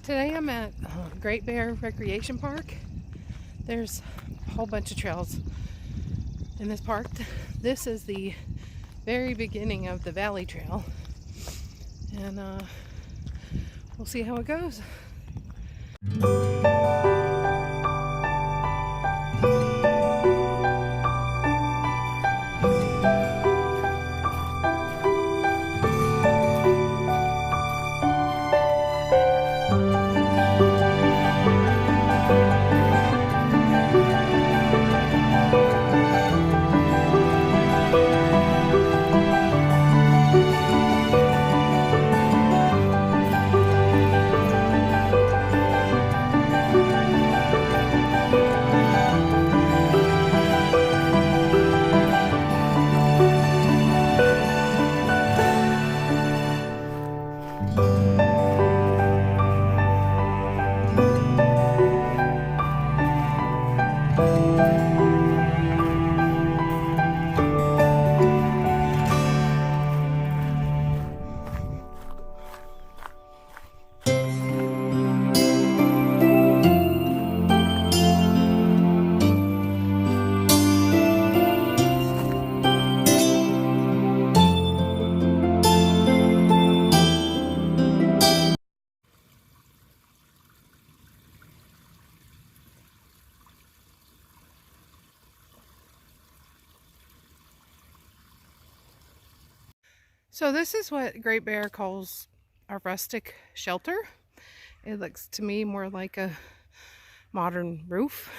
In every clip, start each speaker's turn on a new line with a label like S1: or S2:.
S1: Today I'm at Great Bear Recreation Park. There's a whole bunch of trails in this park. This is the very beginning of the Valley Trail, and we'll see how it goes. So this is what Great Bear calls a rustic shelter. It looks to me more like a modern roof,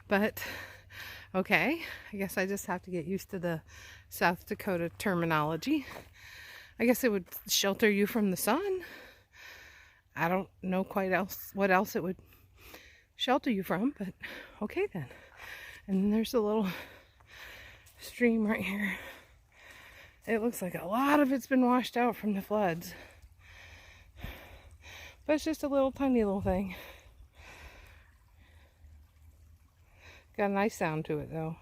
S1: but okay, I guess I just have to get used to the South Dakota terminology. I guess it would shelter you from the sun. I don't know quite what else it would shelter you from, but okay then. And there's a little stream right here. It looks like a lot of it's been washed out from the floods. But it's just a little tiny little thing. Got a nice sound to it though.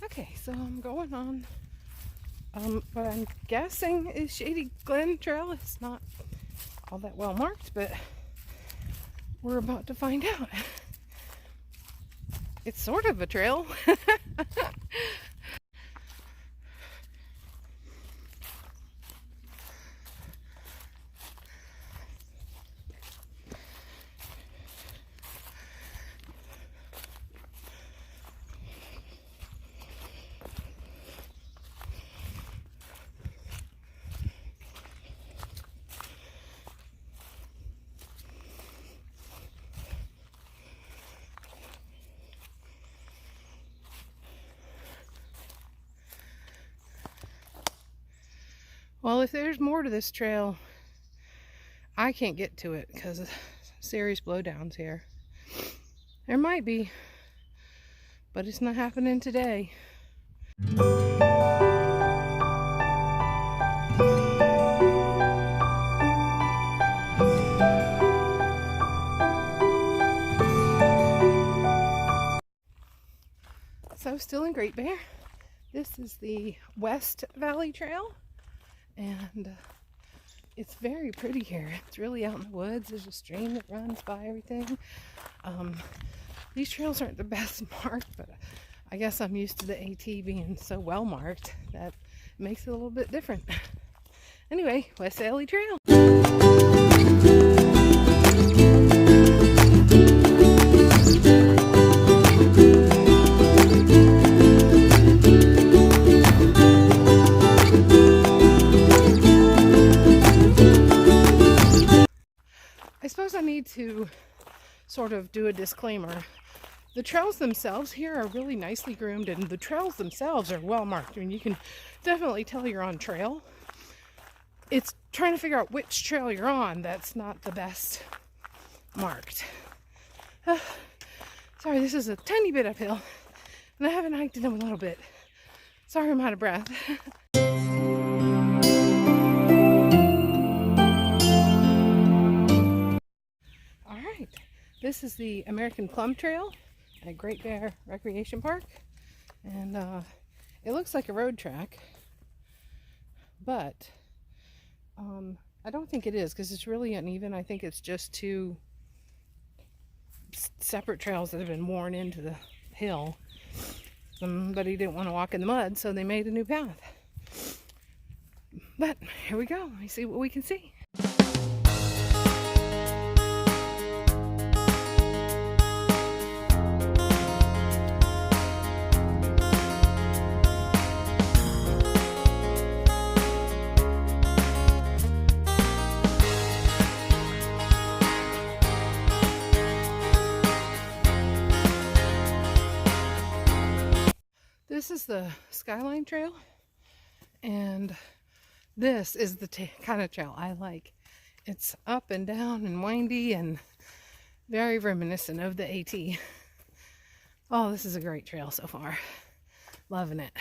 S1: Okay, so I'm going on what I'm guessing is Shady Glen Trail. It's not all that well marked, but we're about to find out. It's sort of a trail. Well, if there's more to this trail, I can't get to it because of serious blowdowns here. There might be, but it's not happening today. So still in Great Bear. This is the West Valley Trail. And it's very pretty here. It's really out in the woods. There's a stream that runs by everything. These trails aren't the best marked, but I guess I'm used to the AT being so well marked that it makes it a little bit different. Anyway, West Valley Trail. I suppose I need to sort of do a disclaimer. The trails themselves here are really nicely groomed, and the trails themselves are well marked. I mean, you can definitely tell you're on trail. It's trying to figure out which trail you're on that's not the best marked. Sorry, this is a tiny bit uphill, and I haven't hiked it in a little bit. Sorry, I'm out of breath. This is the American Plum Trail at Great Bear Recreation Park, and it looks like a road track, but I don't think it is because it's really uneven. I think it's just two separate trails that have been worn into the hill. Somebody didn't want to walk in the mud, so they made a new path. But here we go. Let me see what we can see. This is the Skyline Trail, and this is the kind of trail I like. It's up and down and windy and very reminiscent of the AT. Oh, this is a great trail so far. Loving it.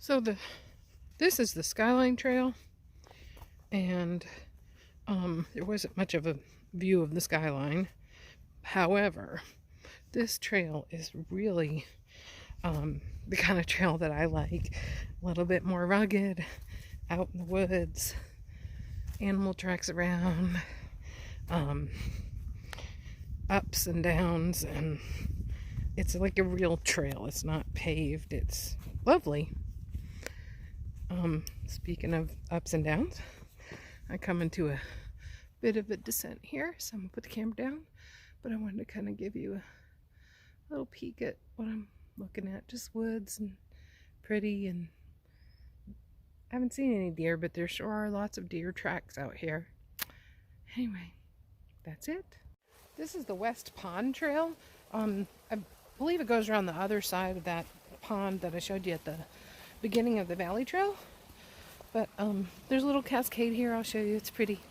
S1: So this is the Skyline Trail, and there wasn't much of a view of the skyline. However, this trail is really the kind of trail that I like. A little bit more rugged, out in the woods, animal tracks around, ups and downs, and it's like a real trail. It's not paved. It's lovely. Speaking of ups and downs, I come into a bit of a descent here, so I'm gonna put the camera down, but I wanted to kind of give you a little peek at what I'm looking at. Just woods and pretty, and I haven't seen any deer, but there sure are lots of deer tracks out here. Anyway, that's it. This is the West Pond Trail. I believe it goes around the other side of that pond that I showed you at the beginning of the Valley Trail. But there's a little cascade here. I'll show you. It's pretty.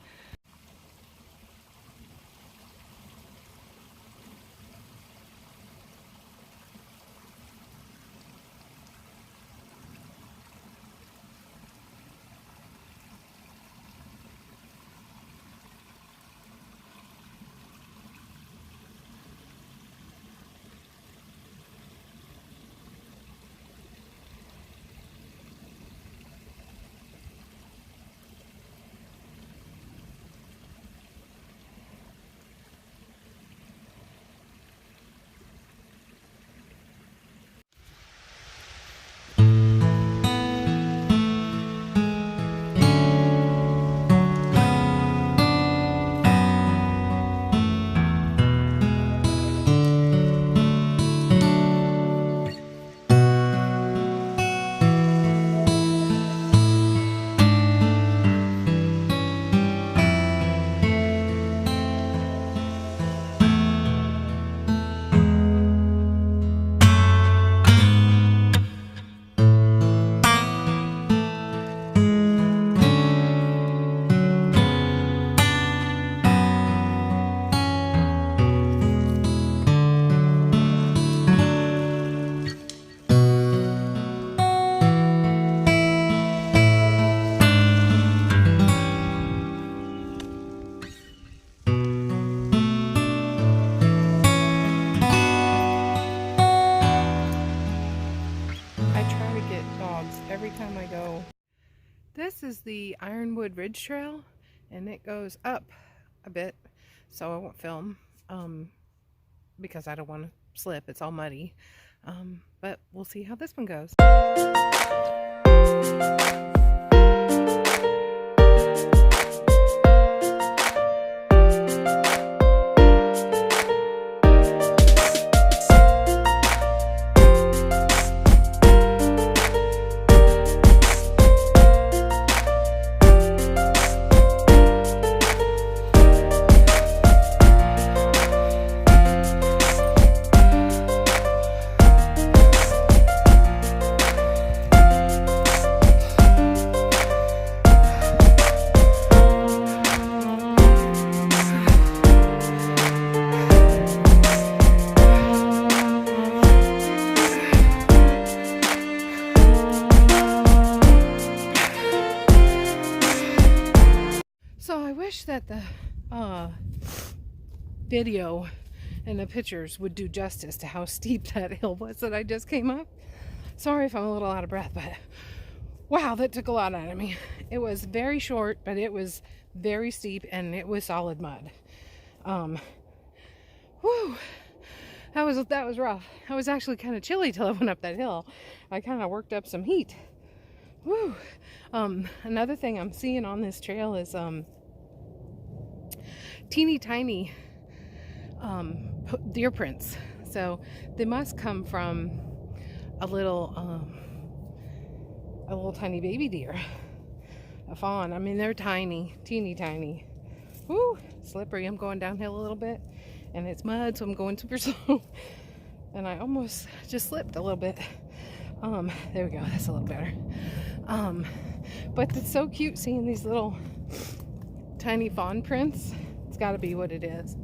S1: Every time I go. This is the Ironwood Ridge Trail, and it goes up a bit, so I won't film because I don't want to slip. It's all muddy, but we'll see how this one goes. So I wish that the video and the pictures would do justice to how steep that hill was that I just came up. Sorry if I'm a little out of breath, but wow, that took a lot out of me. It was very short, but it was very steep and it was solid mud. Whew, that was rough. I was actually kind of chilly till I went up that hill. I kind of worked up some heat. Whew. Another thing I'm seeing on this trail is teeny tiny deer prints. So they must come from a little tiny baby deer, a fawn. I mean, they're tiny, teeny tiny. Woo, slippery. I'm going downhill a little bit and it's mud, so I'm going super slow. And I almost just slipped a little bit. There we go, that's a little better. But it's so cute seeing these little tiny fawn prints. It's got to be what it is.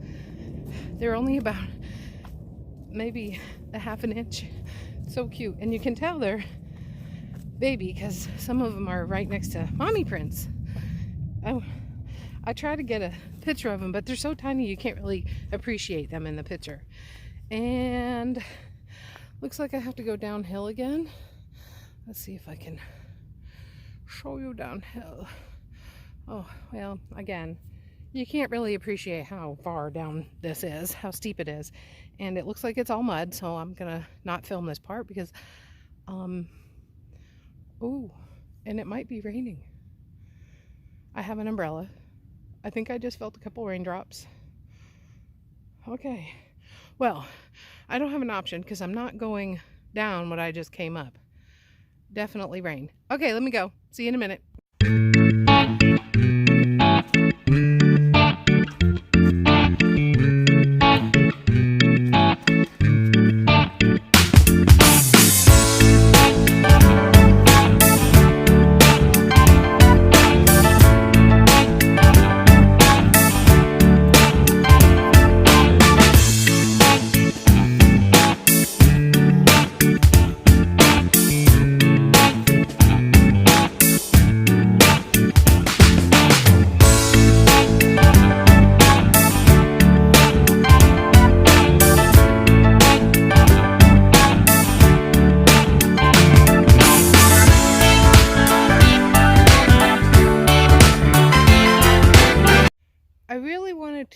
S1: They're only about maybe a half an inch. So cute, and you can tell they're baby because some of them are right next to mommy prints. I try to get a picture of them, but they're so tiny you can't really appreciate them in the picture. And looks like I have to go downhill again. Let's see if I can show you downhill. Oh, well, again, you can't really appreciate how far down this is, how steep it is. And it looks like it's all mud, so I'm gonna not film this part because, ooh, and it might be raining. I have an umbrella. I think I just felt a couple raindrops. Okay, well, I don't have an option because I'm not going down what I just came up. Definitely rain. Okay, let me go. See you in a minute.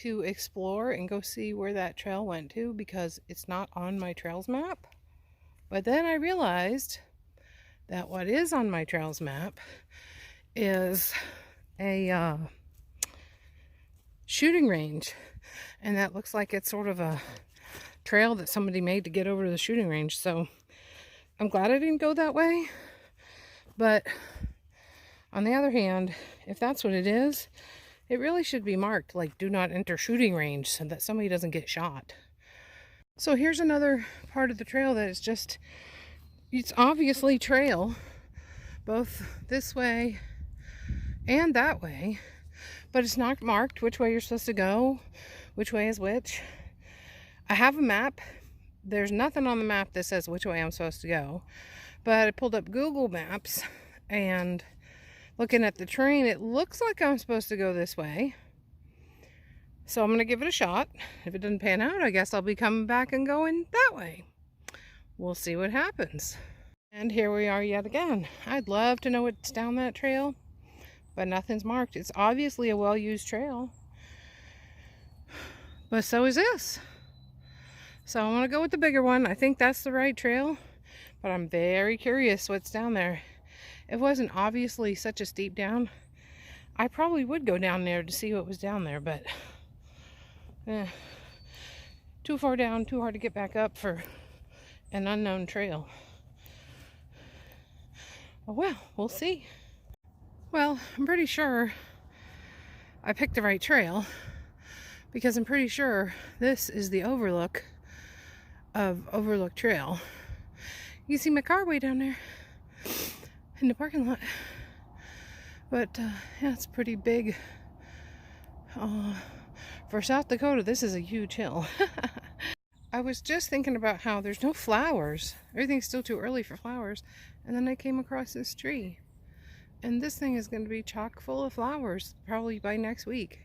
S1: To explore and go see where that trail went to because it's not on my trails map. But then I realized that what is on my trails map is a shooting range, and that looks like it's sort of a trail that somebody made to get over to the shooting range. So I'm glad I didn't go that way, but on the other hand, if that's what it is, it really should be marked like do not enter shooting range so that somebody doesn't get shot. So here's another part of the trail that is just, it's obviously trail, both this way and that way, but it's not marked which way you're supposed to go, which way is which. I have a map. There's nothing on the map that says which way I'm supposed to go, but I pulled up Google Maps and looking at the terrain, it looks like I'm supposed to go this way. So I'm going to give it a shot. If it doesn't pan out, I guess I'll be coming back and going that way. We'll see what happens. And here we are yet again. I'd love to know what's down that trail, but nothing's marked. It's obviously a well-used trail, but so is this. So I want to go with the bigger one. I think that's the right trail, but I'm very curious what's down there. It wasn't obviously such a steep down. I probably would go down there to see what was down there, but too far down, too hard to get back up for an unknown trail. Oh, well, we'll see. Well, I'm pretty sure I picked the right trail because I'm pretty sure this is the overlook of Overlook Trail. You can see my car way down there in the parking lot, but yeah, it's pretty big. For South Dakota, this is a huge hill. I was just thinking about how there's no flowers. Everything's still too early for flowers, and then I came across this tree. And this thing is going to be chock full of flowers probably by next week.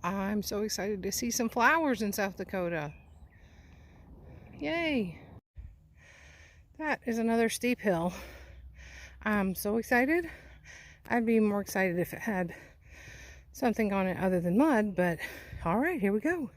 S1: I'm so excited to see some flowers in South Dakota. Yay! That is another steep hill. I'm so excited. I'd be more excited if it had something on it other than mud, but all right, here we go.